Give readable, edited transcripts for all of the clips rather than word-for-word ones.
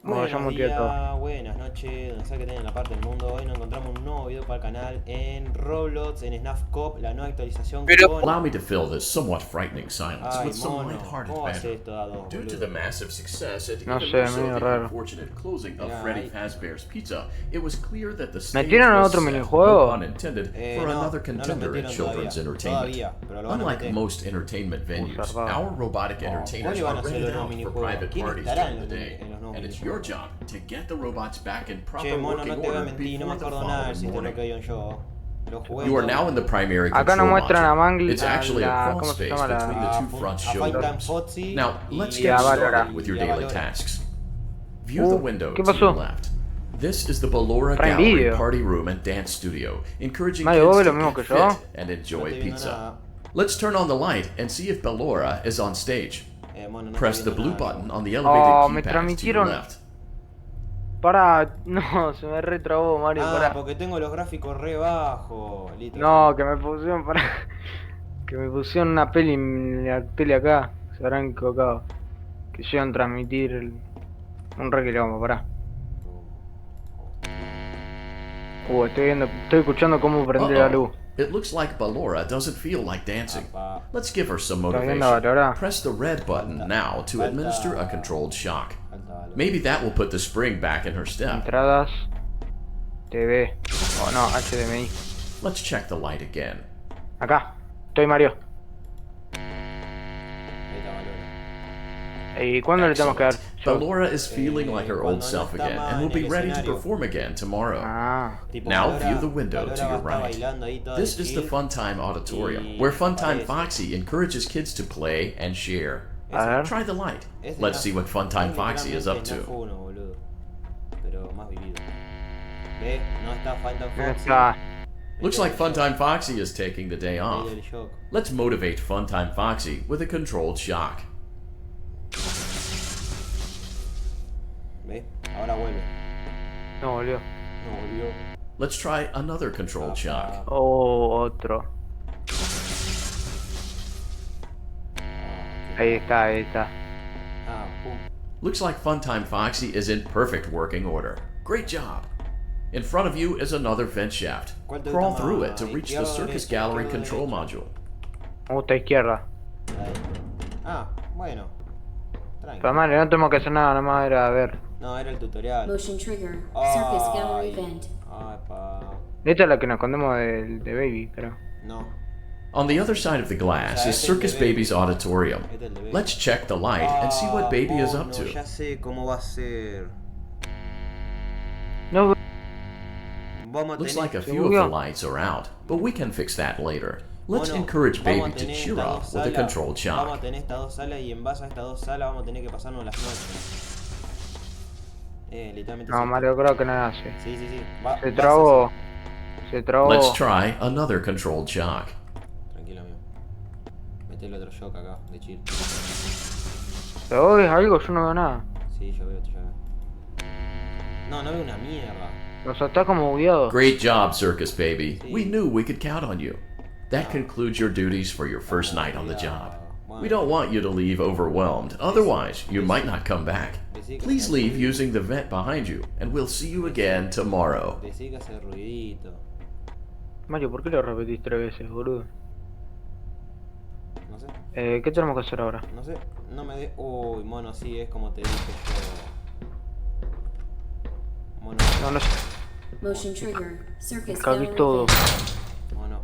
Bueno, ya Buenos muteé todo. días, buenas noches, donde sea que estén en la parte del mundo. Hoy nos encontramos un nuevo video para el canal en Roblox, en Snaf Cop, la nueva actualización Pero, con... Allow me to fill this somewhat frightening silence Ay, with some mono, lighthearted ¿cómo va a ser banter. esto, Dado, Due to boludo? the massive success and no even sé, more so medio the raro. unfortunate closing of Mirá, Freddy ahí. Fazbear's Pizza, it was clear that the stage ¿Metieron was otro set, no minijuego? pun intended, for No, another no lo contender in metieron children's entertainment. todavía, pero lo van a Unlike meter. most entertainment venues, zarpado. our robotic ¿Cuáles entertainers van a are ser rented los nuevos out for minijuegos? private ¿Quién parties estará during en the los, day, en los nuevos and it's your minijuegos? job to get the robots back in proper Che, mono, working no te voy a order mentir, no me before the acuerdo nada del following sistema morning. que hay yo. Lo jugué You are todo. now in the primary Acá nos control muestran a module. Mangli, It's a actually a la... crawl ¿Cómo se space llama between the la...? two front A Fight Time showrooms. Fozzy Now, let's y get a Valora. started with your y a daily Valora. tasks. View the window ¿Qué to your pasó? left. This is the Ballora Prime Gallery Video. Party Room and Dance Studio, encouraging Mario, ¿vos kids ves to lo mismo get que yo? fit and No enjoy estoy viendo pizza. nada. Let's turn on the light and see if Ballora is on stage. Mono, no Press estoy the viendo blue nada. button on the Oh, elevated me keypad to your transmitieron... left. Pará, no, se me retrabó, Mario, Ah, pará. porque tengo los gráficos re bajos. Listo. No, que me pusieron, pará. Que me pusieron una peli en la tele acá. Se habrán equivocado. Que llegan a transmitir un re quilombo, pará. Estoy escuchando cómo prende la luz. Uh-oh. It looks like Ballora doesn't feel like dancing. Apa. Let's give her some ¿Estás viendo, motivation. Valora? Press the red button now to administer a controlled shock. Maybe that will put the spring back in her step. Entradas. TV. Oh no, HDMI. Let's check the light again. Acá. Estoy Mario. Ahí está, Valora. ¿Y cuándo le tenemos que dar? Excellent. Yo. Ballora is feeling like her old cuando no self está again más and will en be el ready to escenario. perform again tomorrow. Ah. Tipo, Now Valora- view the window Valora to your va a estar right. bailando ahí toda This de is the chill. Funtime Auditorium, Y where Funtime parece. Foxy encourages kids to play and share. A ver. Try the light. Ese Let's no- see what Funtime es Foxy is up literalmente to. F1, boludo. Pero más vivido. ¿Ves? No está Phantom ¿Dónde Foxy. está? Looks like Funtime Foxy is taking the day off. Medio del shock. Let's motivate Funtime Foxy with a controlled shock. ¿Ves? Ahora vuelve. No, volvió. No volvió. Let's try another controlled shock. Oh, otro. Ahí está, ahí está. Ah, pum. Looks like Funtime Foxy is in perfect working order. Great job. In front of you is another vent shaft. ¿Cuál te Crawl gusta through más? it to reach the ¿Izquierda o Circus derecha? Gallery ¿Izquierda o control derecha? module. Me gusta izquierda. Ahí. Ah, bueno. Pero Tranquilo. Mario, no tenemos que hacer nada, nada más era ver. No, era el tutorial. Motion trigger. Circus gallery Ay. vent. Ay, pa. Esta es la que nos escondemos de Baby, creo. No. On the other side of the glass is Circus Baby's auditorium. Este es el de Baby. Let's check the light and see what Baby is up no, to. Ya sé cómo va a ser. No, Vamos a Looks tener. like a few of the lights are out, but we can fix that later. Let's Mono, encourage vamos a Baby to tener cheer estas up dos with a salas, controlled Vamos a shock. tener estas dos salas y en base a estas dos salas vamos a tener que pasarnos las noches. Literalmente. no, sí. Mario, creo que no hace. Sí, sí, sí. Se vas a trabó. hacer. Se trabó. Let's try another controlled shock. Tranquilo, amigo. Mete el otro shock acá, de chill. Pero vos ves algo, yo no veo nada. Sí, yo veo, yo veo. No, no veo una mierda. O sea, está como bugueado. Great job, Circus Baby. Sí. We knew we could count on you. That concludes your duties for your first night on the job. We don't want you to leave overwhelmed, otherwise you might not come back. Please leave using the vent behind you, and we'll see you again tomorrow. Decí que hace ruidito. Mario, ¿por qué lo repetís 3 veces, boludo? No sé, ¿Qué tenemos que hacer ahora? no sé. No me de. Uy, mono, sí, es como te dije yo. Mono, No, no sé. Motion trigger. Circus Cagué gallery todo. vent. mono.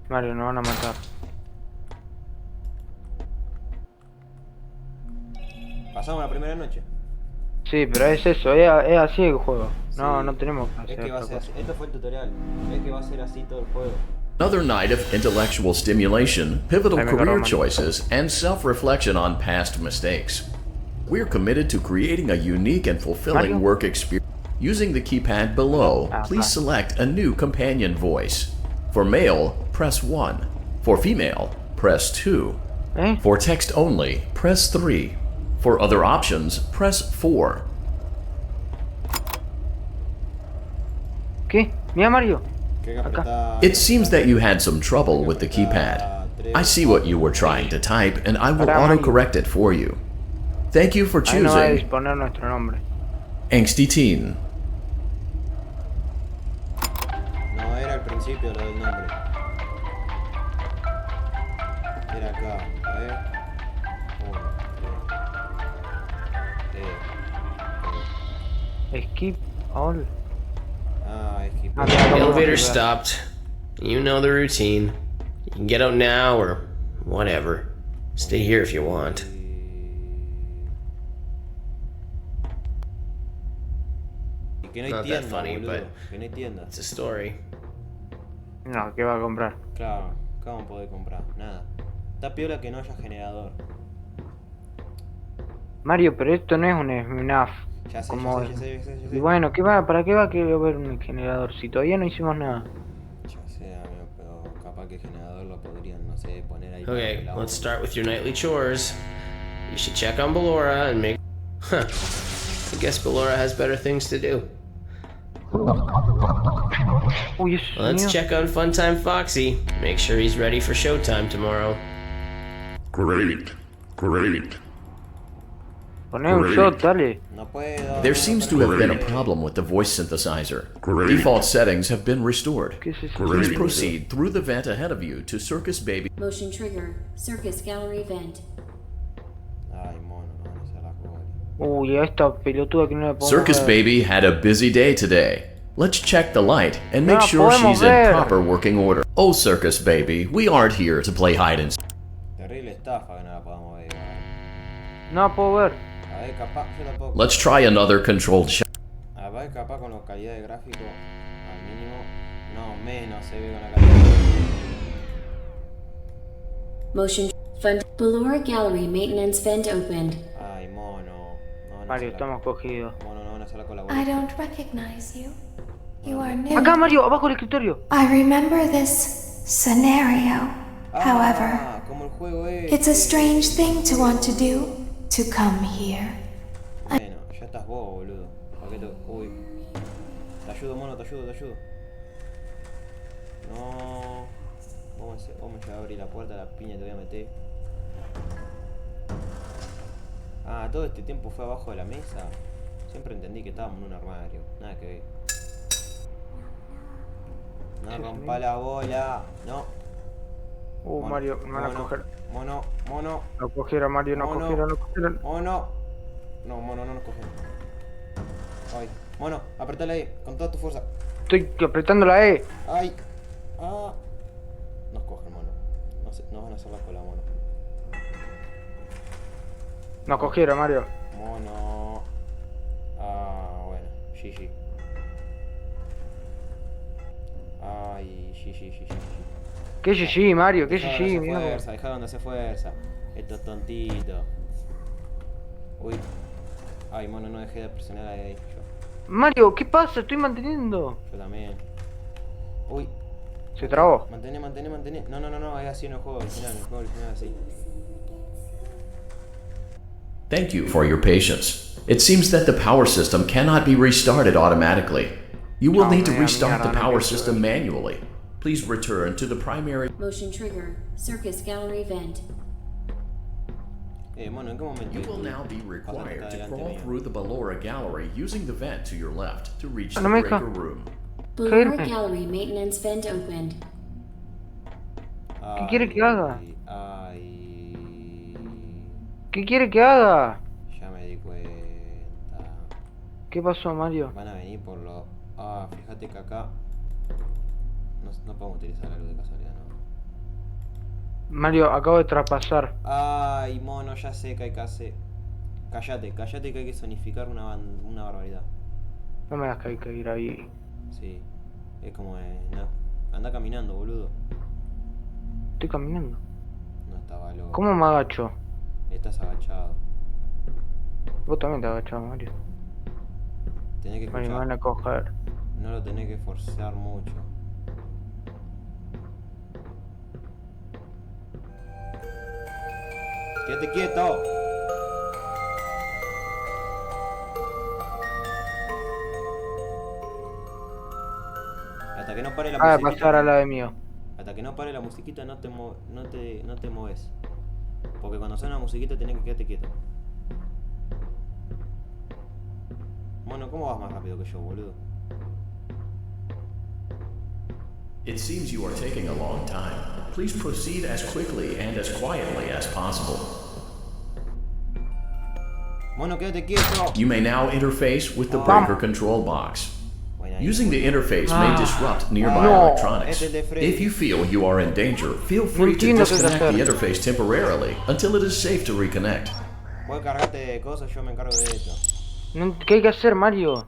Mario, nos van a matar. Pasamos la primera noche. Sí, pero es eso, es así el juego. No, Sí. no tenemos que Es hacer que va a otra ser cosa. así. Esto fue el tutorial. Es que va a ser así todo el juego. Another night of intellectual stimulation, pivotal Ay, me career agarró, man. choices, and self-reflection on past mistakes. We're committed to creating a unique and fulfilling Mario? work experience. Using the keypad below, Ah, please ah. select a new companion voice. For male, press 1. For female, press 2. ¿Eh? For text only, press 3. For other options, press 4. ¿Qué? Mira, Mario. Que Acá. apretar- It seems that you had some trouble with the keypad. I see what you were trying to type, and I will Pará, Mario. autocorrect it for you. Thank you for Ahí no va a choosing disponer nuestro nombre. Angsty Teen. No, era al principio lo del nombre. Era acá. A ver. 1, 3. Skip all. Ah, es que... Ah, mira, The cómo elevator nos ayuda. stopped. You know the routine. You can get out now or whatever. Stay here if you want. Y que no hay Not that tienda, funny, boludo. but Que no hay tienda. it's a story. No, ¿qué va a comprar? Claro, ¿qué vamos a poder comprar? Nada. Está piola que no haya generador. Mario, pero esto no es un FNAF. Ya sé, Como... ya sé. Y bueno, ¿qué va? ¿Para qué va a querer ver un generador? Si todavía no hicimos nada. Ya sé, amigo, pero capaz que el generador lo podrían, no sé, poner ahí. Okay, para que la let's onda. start with your nightly chores. You should check on Ballora and make... Huh. I guess Ballora has better things to do. Uy, eso es Let's mío. check on Funtime Foxy. Make sure he's ready for showtime tomorrow. Great. Poné un shot, dale. No puedo. There no seems to puedo. have been a problem with the voice synthesizer. Default settings have been restored. ¿Qué es eso? Please proceed through the vent ahead of you to Circus Baby. Motion trigger. Circus gallery vent. Ay, mono, no van a hacer la cola. Uy, a esta pelotuda que no le podemos Circus ver. Baby had a busy day today. Let's check the light and No make la sure podemos she's in ver. proper working order. Oh, Circus Baby, we aren't here to play hide and seek. Terrible estafa que no la podamos ver. No la puedo ver. A ver, capaz, yo tampoco. Let's try another controlled shot. A ver, capaz con la calidad de gráfico al mínimo. No, menos se ve con la calidad. Motion fund. Ballora gallery maintenance vent opened. Ay, mono. No van a Mario, hacer la- estamos cogidos. Mono, no van a hacer la I colaboración. don't recognize you. You are new. Acá, Mario, abajo del escritorio. I remember this scenario. However, Como el juego es. it's a strange thing to want to do, to come here. Bueno, ya estás vos, boludo. ¿Para qué te... Uy. Te ayudo, mono, te ayudo. No. Vamos a abrir la puerta, la piña te voy a meter. Ah, todo este tiempo fue abajo de la mesa. Siempre entendí que estábamos en un armario. Nada que ver. No rompa la bola. No. Mono, Mario, me van a mono, coger. Mono. No cogieron, Mario, no Mono. cogieron. Mono. No, mono, no nos cogen. Ay. Mono, apretale ahí, con toda tu fuerza. Estoy apretando la E. Ay. Ah. Nos cogen, mono. No sé, nos van a hacer la cola, mono. Nos cogieron, Mario. Mono. Ah, bueno. GG. Ay, GG. ¿Qué GG, Mario? ¿Qué Dejaron de GG, hacer mierda? fuerza, dejaron de hacer fuerza. Estos tontitos. Uy. Ay, mono, no dejé de presionar ahí. Mario, ¿qué pasa? Estoy manteniendo. Yo también. Uy. Se trabó. Mantené. No, es así en el juego original, así. Thank you for your patience. It seems that the power system cannot be restarted automatically. You will Oh, need to man, restart the mierda, no power quiero system saber. manually. Please return to the primary. Motion trigger. Circus gallery vent. Mono, ¿en qué momento? You will now be required to crawl mío? through the Ballora gallery using the vent to your left to reach the No me deja. breaker room. Ballora Caerme. gallery maintenance vent opened. ¿Qué quiere que haga? Ay. ¿Qué quiere que haga? Ya me di cuenta. ¿Qué pasó, Mario? Van a venir por lo... Ah, fíjate que acá... No podemos utilizar la luz de casualidad, ¿no? Mario, acabo de traspasar. Ay, mono, ya sé que hay que hacer... Cállate que hay que sonificar una barbaridad. No me hagas que ir ahí. Sí. Es como... no. Anda caminando, boludo. Estoy caminando. No estaba loco. ¿Cómo me agacho? Estás agachado. Vos también te agachás, Mario. Tenés que Mario, me van escuchar. a coger. No lo tenés que forzar mucho. ¡Quédate quieto! Hasta que no pare la Ah, musiquita. pasar al lado de mío. Hasta que no pare la musiquita no te mueves. Porque cuando suena la musiquita tenés que quedarte quieto. ¿Cómo vas más rápido que yo, boludo? It seems you are taking a long time. Please proceed as quickly and as quietly as possible. Mono, quédate quieto. You may now interface with the breaker control box. Using the interface may disrupt nearby electronics. If you feel you are in danger, feel free to disconnect the interface temporarily until it is safe to reconnect. Voy a cargarte de cosas, yo me encargo de esto. ¿Qué hay que hacer, Mario?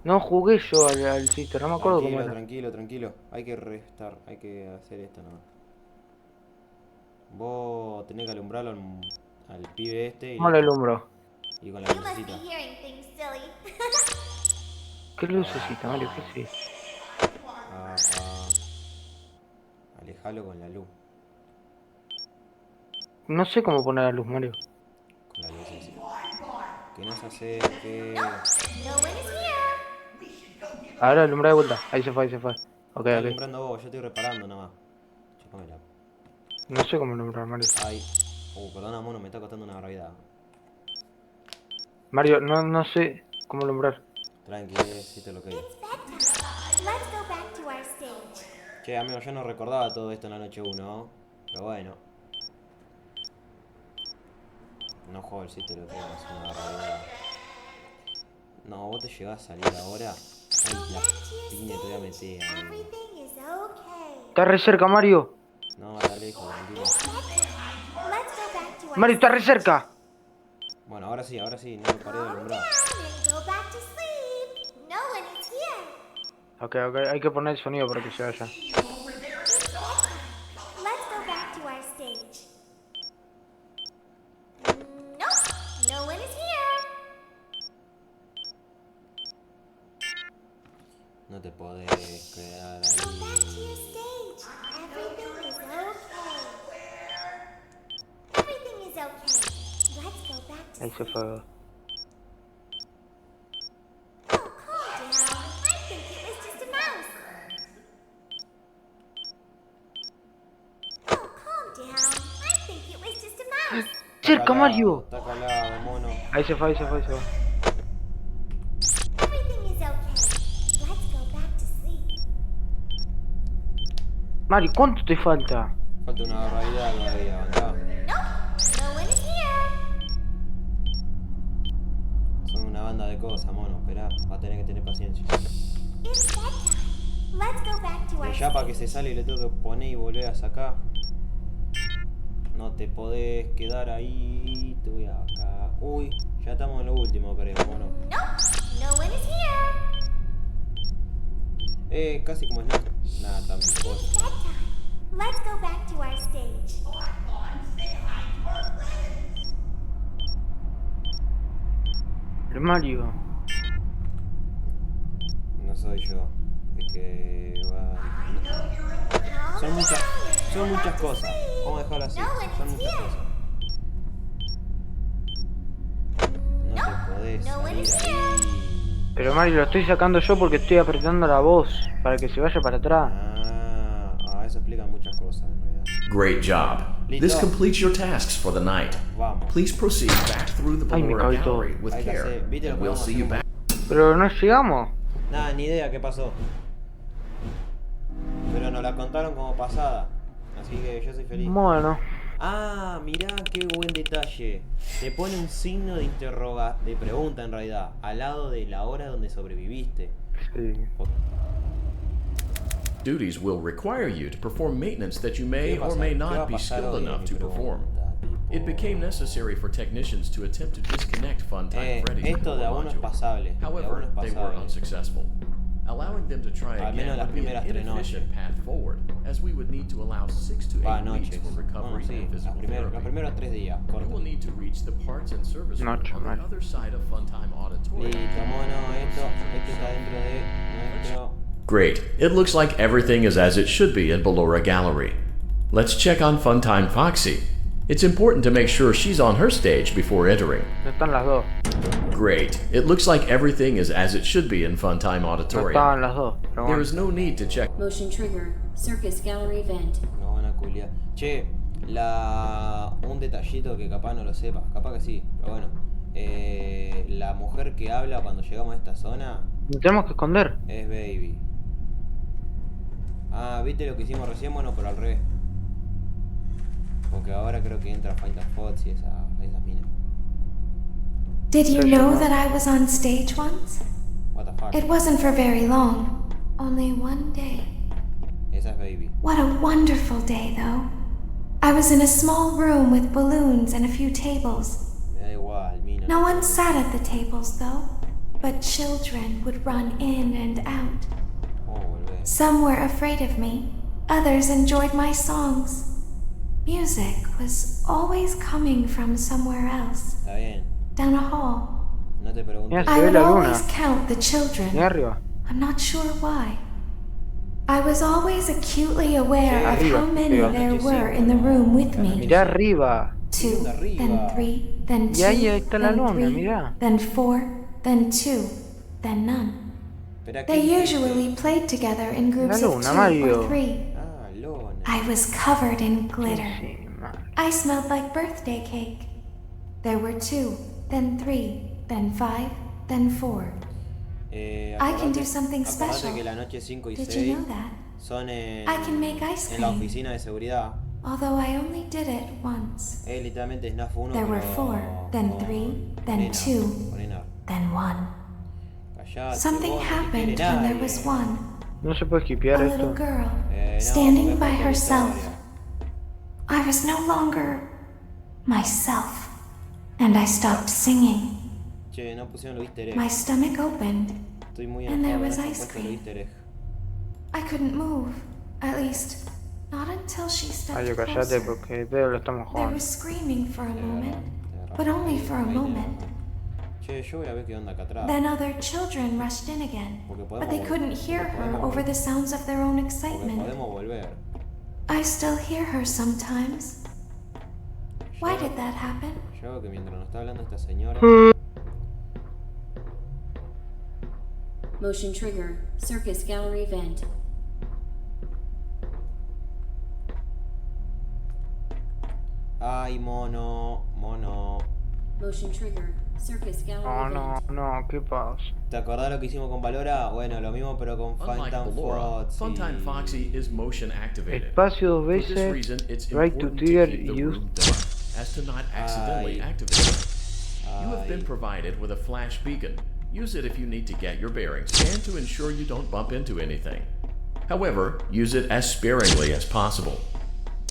No jugué yo al Sister, no me acuerdo cómo era. Tranquilo. Hay que restar, hay que hacer esto nomás. Vos tenés que alumbrarlo al pibe este y, ¿Cómo le alumbro? y con la You must lucecita. be hearing things, silly. ¿Qué lucecita, Mario? ¿Qué es eso? Alejalo con la luz. No sé cómo poner la luz, Mario. Con la lucecita. Que no se acerque. No one is here. Ahora alumbra de vuelta. Ahí se fue. Ok, Estás ok. alumbrando vos, yo estoy reparando nomás. Chupamela. No sé cómo alumbrar, Mario. Ay. Perdona, mono, me está costando una barbaridad. Mario, no sé cómo alumbrar. Tranqui, si te lo que. It's bedtime. Let's go back to our stage. Che, amigo, yo no recordaba todo esto en la noche 1. Pero bueno. No juego el sitio, lo que es una barbaridad. No, vos te llegás a salir ahora. Ay, la piña te voy a meter, amigo. Everything is okay. Está re cerca, Mario. No, está lejos, tranquilo. Let's go back to our Mario, está re cerca. Bueno, ahora sí, no me paré de alumbrar. and go back to sleep. No one is here. Ok, hay que poner el sonido para que se vaya. It's bedtime. Let's go back to our stage. Nope, no one is here. No te podés quedar Go back to your ahí. stage. Everything is okay. Everything is okay. Let's go back to Ahí se fue. Oh, calm down. I think it was just a mouse. Oh, calm down. I think it was just a mouse. ¡Cerca, Mario! Está calado, mono. Ahí se fue. Everything is okay. Let's go back to sleep. Mario, ¿cuánto te falta? Falta una barbaridad todavía, andá. Nope, no one is here. Son una banda de cosas, mono. Esperá, va a tener que tener paciencia. It's bedtime. Let's go back to our Ya para que se sale y le tengo que poner y volver a sacar. No te podés quedar ahí. Te voy acá. Uy, ya estamos en lo último, creo, mono. Nope, no one is here. Casi como es nada. Nada, también. It's bedtime. Let's go back to our stage. Mario. No soy yo. Es que va. Son muchas cosas. Vamos a dejarlo así. Son muchas cosas. No te podés salir ahí. Pero Mario, lo estoy sacando yo porque estoy apretando la voz para que se vaya para atrás. Eso explica muchas cosas en realidad. Great job. This completes your tasks for the night. Vamos. Please proceed back through the Ay, me Ballora caí todo. gallery with Hay que care, hacer- ¿viste lo and que we'll vamos a see you hacer? back. Pero no llegamos. Nada, ni idea qué pasó. Pero nos la contaron como pasada. Así que yo soy feliz. Bueno. Ah, mirá qué buen detalle. Te pone un signo de de pregunta en realidad, al lado de la hora donde sobreviviste. Sí. Duties will require you to perform maintenance that you may or may not be skilled enough to perform. It became necessary for technicians to attempt to disconnect Funtime Freddy's Esto de a uno es module. pasable. De a uno However, es they were pasable. unsuccessful. Allowing them to try Al menos again las would be an primeras 3 inefficient noches. path forward, as we would need to allow 6 to 8 weeks Noches. for Bueno, recovery sí, and physical los therapy. primeros 3 días. You will Corto. need to reach the parts and service room Noche, on mal. the other side of Funtime Auditorium. Listo, mono, esto está dentro de nuestro. Great. It looks like everything is as it should be in Ballora Gallery. Let's check on Funtime Foxy. It's important to make sure she's on her stage before entering. No están las dos. Great. It looks like everything is as it should be in Funtime No Auditorium. estaban las dos. Pero There bueno. is no need to check. Motion trigger. Circus gallery vent. Nos van a culiar. Che, un detallito que capaz no lo sepas, capaz que sí, pero bueno. La mujer que habla cuando llegamos a esta zona Nos tenemos que esconder. es Baby. Ah, ¿viste lo que hicimos recién? Bueno, pero al revés. Porque ahora creo que entra Find a Fox y esas minas. Did you know that I was on stage once? What the fuck. It wasn't for very long, only one day. Esa es Baby. What a wonderful day, though. I was in a small room with balloons and a few tables. Me da igual, mina. No one sat at the tables, though, but children would run in and out. Oh, volvé. Some were afraid of me, others enjoyed my songs. Music was always coming from somewhere else, Está bien. down a hall. No te preguntes. Mira, I se ve would la always luna. count the children. Mira arriba. I'm not sure why. I was always acutely aware of how many there were in the room with me. Mirá arriba. 2, then 3, then Y ahí 2, está la then luna, 3, mirá. then 4, then 2, then none. Espera, They ¿qué? usually played together in groups La of luna, 2 Mario. or 3. Ah, lona. I was covered in glitter. Sí, madre. I smelled like birthday cake. There were 2, then 3, then 5, then 4. I can do something acordate special. que la noche 5 y Did 6 you know that? son I can make ice en la cream. oficina de seguridad. Although I only did it once. Es literalmente Snaf 1. There were 4, then 3, then 2, then 1. Something happened when there was 1. No se puede skipear A esto. little girl, standing by herself. I was no longer myself, and I stopped singing. Che, no pusieron los easter eggs. My stomach opened. Estoy muy and there enojado, was no han ice puesto los cream. easter eggs. I couldn't move, at least not until she Ay, stepped yo cállate closer. porque pero lo estamos They jugando. were screaming for a moment, Tenés but razón, only ahí- for a ahí tenés moment. razón. Che, yo voy a ver qué onda acá atrás. Then other children rushed in again, but they couldn't hear her over the sounds of their own Porque excitement. podemos volver. I still hear her sometimes. Why did that happen? Yo veo que mientras nos está hablando esta señora. Motion trigger. Circus gallery vent. Ay, mono, mono. Motion trigger. Circus gallery No, vent. no, ¿qué pasa? ¿Te acordás lo que hicimos con Valora? Bueno, lo mismo pero con Unlike Funtime Ballora, Fox. Funtime Foxy is motion activated. Espacio dos For this veces. reason, it's Right to important to trigger keep the use. room dark, as to not accidentally Ay. activate it. You have been Ay. provided with a flash beacon. Use it if you need to get your bearings and to ensure you don't bump into anything. However, use it as sparingly as possible.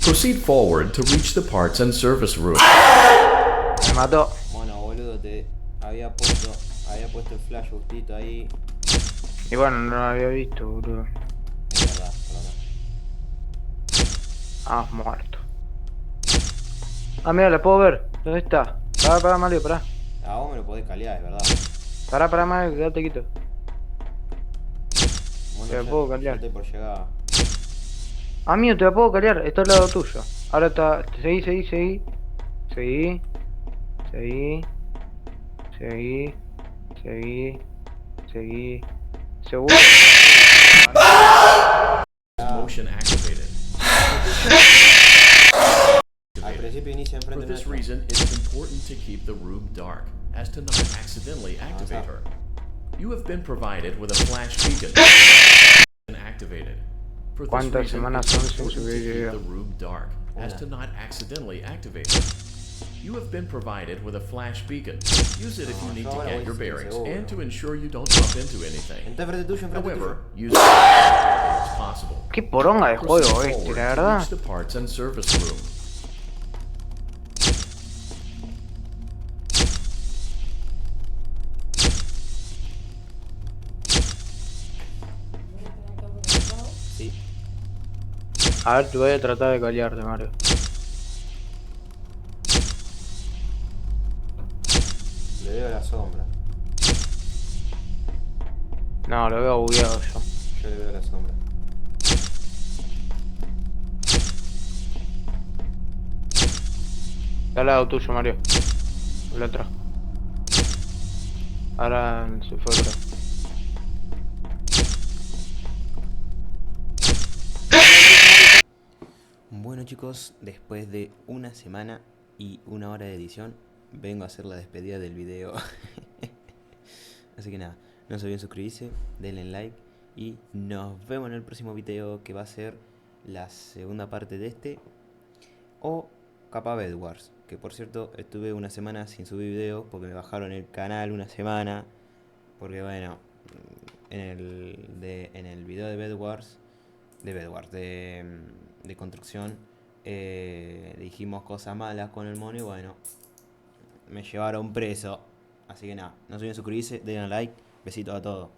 Proceed forward to reach the parts and service room. Me mató. Bueno, boludo, te había puesto el flash justito ahí. Y bueno, no lo había visto, boludo. Es verdad, perdón. Ah, muerto. Ah, mira, la puedo ver. ¿Dónde está? Pará, Mario, pará. Ah, vos me lo podés calear, es verdad. Pará, Mario, quédate quieto. Bueno, Te la ya- puedo ya calear. estoy por llegar. Amigo, te la puedo calear, está al lado tuyo. Ahora está. Seguí. Seguí. Seguro. Motion activated. Al principio inicia For enfrente this nuestro. reason, it's important to keep the room dark, as to not accidentally activate her. You have been provided with a flash beacon. Activated. For this ¿Cuántas reason, semanas it's son sin important to subir keep video? the room dark, as to not accidentally activate her. You have been provided with a flash beacon. Use it if you need to ahora get voy your sin bearings seguro. and to ensure you don't bump into anything. Está enfrente tuyo, enfrente However, tuyo. use it as possible. Qué poronga de Proceed juego este, forward la to verdad. reach the parts and service room. Sí. A ver, te voy a tratar de calearte, Mario. Le veo la sombra. No, lo veo bugueado yo. Yo le veo la sombra. Está al lado tuyo, Mario. El otro. Ahora se fue, creo. Bueno chicos, después de una semana y una hora de edición, vengo a hacer la despedida del video. Así que nada, no se olviden suscribirse, denle like y nos vemos en el próximo video, que va a ser la segunda parte de este, o capaz Bed Wars, que por cierto estuve una semana sin subir videos porque me bajaron el canal una semana, porque bueno, en el video de Bed Wars, de construcción, dijimos cosas malas con el mono y bueno, me llevaron preso. Así que nada, no se olviden suscribirse, denle like, besitos a todos.